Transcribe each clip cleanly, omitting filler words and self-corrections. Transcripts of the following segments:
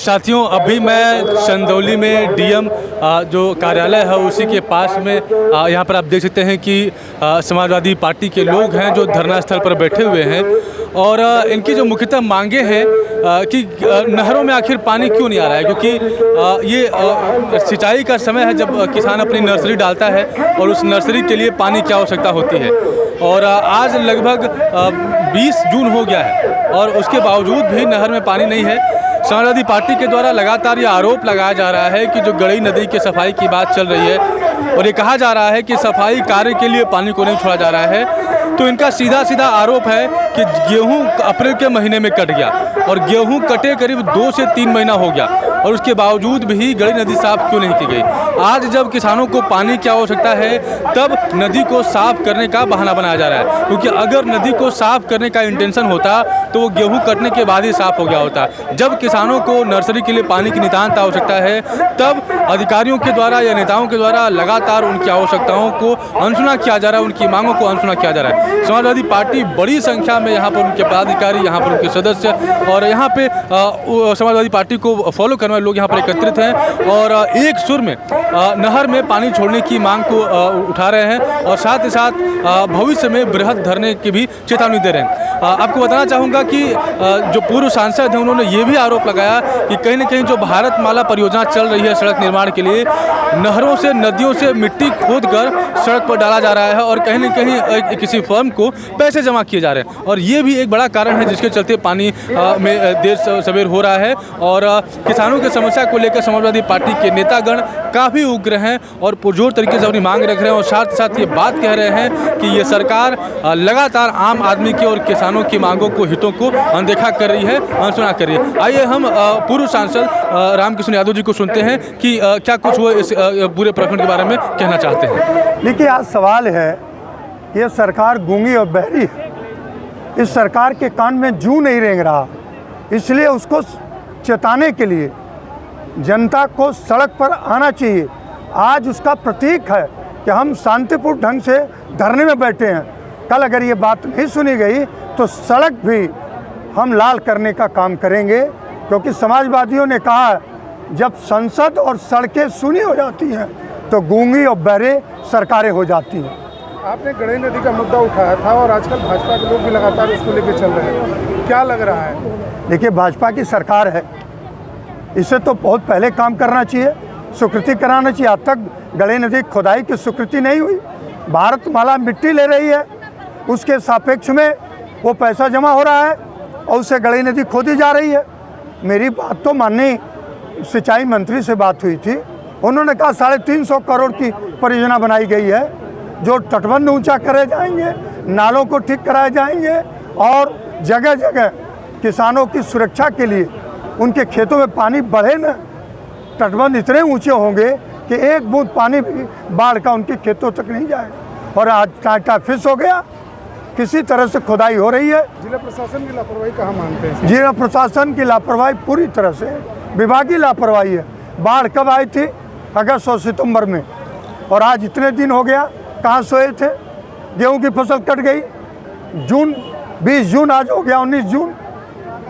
साथियों, अभी मैं चंदौली में डीएम जो कार्यालय है उसी के पास में यहाँ पर आप देख सकते हैं कि समाजवादी पार्टी के लोग हैं जो धरना स्थल पर बैठे हुए हैं और इनकी जो मुख्यतः मांगे हैं कि नहरों में आखिर पानी क्यों नहीं आ रहा है, क्योंकि ये सिंचाई का समय है जब किसान अपनी नर्सरी डालता है और उस नर्सरी के लिए पानी की आवश्यकता होती है। और आज लगभग 20 जून हो गया है और उसके बावजूद भी नहर में पानी नहीं है। समाजवादी पार्टी के द्वारा लगातार ये आरोप लगाया जा रहा है कि जो गड़ई नदी की सफाई की बात चल रही है और ये कहा जा रहा है कि सफाई कार्य के लिए पानी को नहीं छोड़ा जा रहा है, तो इनका सीधा सीधा आरोप है कि गेहूं अप्रैल के महीने में कट गया और गेहूं कटे करीब 2 से 3 महीना हो गया और उसके बावजूद भी गड़ई नदी साफ क्यों नहीं की गई। आज जब किसानों को पानी की आवश्यकता है तब नदी को साफ करने का बहाना बनाया जा रहा है, क्योंकि अगर नदी को साफ करने का इंटेंशन होता तो वो गेहूं कटने के बाद ही साफ हो गया होता। जब किसानों को नर्सरी के लिए पानी की नितांत आवश्यकता है तब अधिकारियों के द्वारा या नेताओं के द्वारा लगातार उनकी आवश्यकताओं को अनसुना किया जा रहा है, उनकी मांगों को अनसुना किया जा रहा है। समाजवादी पार्टी बड़ी संख्या में यहाँ पर उनके पदाधिकारी, यहाँ पर उनके सदस्य और यहाँ पे समाजवादी पार्टी को फॉलो करने वाले लोग यहाँ पर एकत्रित हैं और एक सुर में नहर में पानी छोड़ने की मांग को उठा रहे हैं और साथ ही साथ भविष्य में बृहद धरने की भी चेतावनी दे रहे हैं। आपको बताना चाहूँगा कि जो पूर्व सांसद हैं उन्होंने ये भी आरोप लगाया कि कहीं न कहीं जो भारत माला परियोजना चल रही है सड़क निर्माण के लिए, नहरों से नदियों से मिट्टी खोदकर सड़क पर डाला जा रहा है और कहीं न कहीं किसी फर्म को पैसे जमा किए जा रहे हैं और ये भी एक बड़ा कारण है जिसके चलते पानी में देर सवेर हो रहा है। और किसानों की समस्या को लेकर समाजवादी पार्टी के नेतागण काफ़ी उग्र हैं और पुरजोर तरीके से अपनी मांग रख रहे हैं और साथ साथ ये बात कह रहे हैं कि ये सरकार लगातार आम आदमी की और किसानों की मांगों को, हितों को अनदेखा कर रही है, अनसुना कर रही है। आइए हम पूर्व सांसद रामकिशन यादव जी को सुनते हैं कि क्या कुछ वो इस पूरे प्रकरण के बारे में कहना चाहते हैं। देखिए, आज सवाल है, ये सरकार गूंगी और बहरी है। इस सरकार के कान में जूं नहीं रेंग रहा, इसलिए उसको चेताने के लिए जनता को सड़क पर आना चाहिए। आज उसका प्रतीक है कि हम शांतिपूर्ण ढंग से धरने में बैठे हैं। कल अगर ये बात नहीं सुनी गई तो सड़क भी हम लाल करने का काम करेंगे, क्योंकि समाजवादियों ने कहा जब संसद और सड़कें सुनी हो जाती हैं तो गूंगी और बहरे सरकारें हो जाती हैं। आपने गड़ई नदी का मुद्दा उठाया था और आजकल भाजपा के लोग भी लगातार उसको लेकर चल रहे हैं, क्या लग रहा है? देखिए, भाजपा की सरकार है, इसे तो बहुत पहले काम करना चाहिए, स्वीकृति कराना चाहिए। आज तक गड़ई नदी खुदाई की स्वीकृति नहीं हुई। भारत माला मिट्टी ले रही है, उसके सापेक्ष में वो पैसा जमा हो रहा है और उससे गड़ई नदी खोदी जा रही है। मेरी बात तो माननीय सिंचाई मंत्री से बात हुई थी, उन्होंने कहा 350 करोड़ की परियोजना बनाई गई है, जो तटबंध ऊंचा करे जाएंगे, नालों को ठीक कराए जाएंगे और जगह जगह किसानों की सुरक्षा के लिए उनके खेतों में पानी बढ़े न, तटबंध इतने ऊंचे होंगे कि एक बूंद पानी भी बाढ़ का उनके खेतों तक नहीं जाएगा। और आज टाटा फिश हो गया, किसी तरह से खुदाई हो रही है। जिला प्रशासन की लापरवाही कहाँ मानते हैं? जिला प्रशासन की लापरवाही पूरी तरह से विभागीय लापरवाही है। बाढ़ कब आई थी? अगस्त और सितंबर में, और आज इतने दिन हो गया, कहाँ सोए थे? गेहूं की फसल कट गई, 20 जून आज हो गया 19 जून।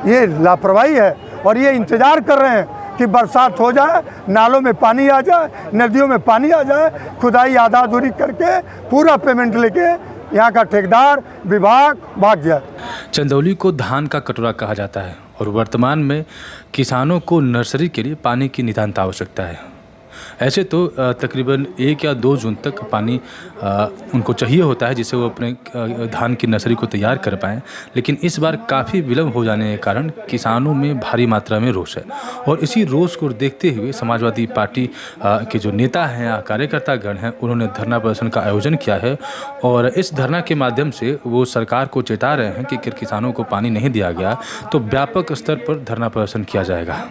ये लापरवाही है और ये इंतज़ार कर रहे हैं कि बरसात हो जाए, नालों में पानी आ जाए, नदियों में पानी आ जाए, खुदाई आधा अधूरी करके पूरा पेमेंट लेके यहाँ का ठेकेदार विभाग भाग जाए। चंदौली को धान का कटोरा कहा जाता है और वर्तमान में किसानों को नर्सरी के लिए पानी की नितांत आवश्यकता है। ऐसे तो तकरीबन 1 या 2 जून तक पानी उनको चाहिए होता है जिससे वो अपने धान की नर्सरी को तैयार कर पाएँ, लेकिन इस बार काफ़ी विलम्ब हो जाने के कारण किसानों में भारी मात्रा में रोष है और इसी रोष को देखते हुए समाजवादी पार्टी के जो नेता हैं या कार्यकर्तागण हैं उन्होंने धरना प्रदर्शन का आयोजन किया है और इस धरना के माध्यम से वो सरकार को चेता रहे हैं कि किसानों को पानी नहीं दिया गया तो व्यापक स्तर पर धरना प्रदर्शन किया जाएगा।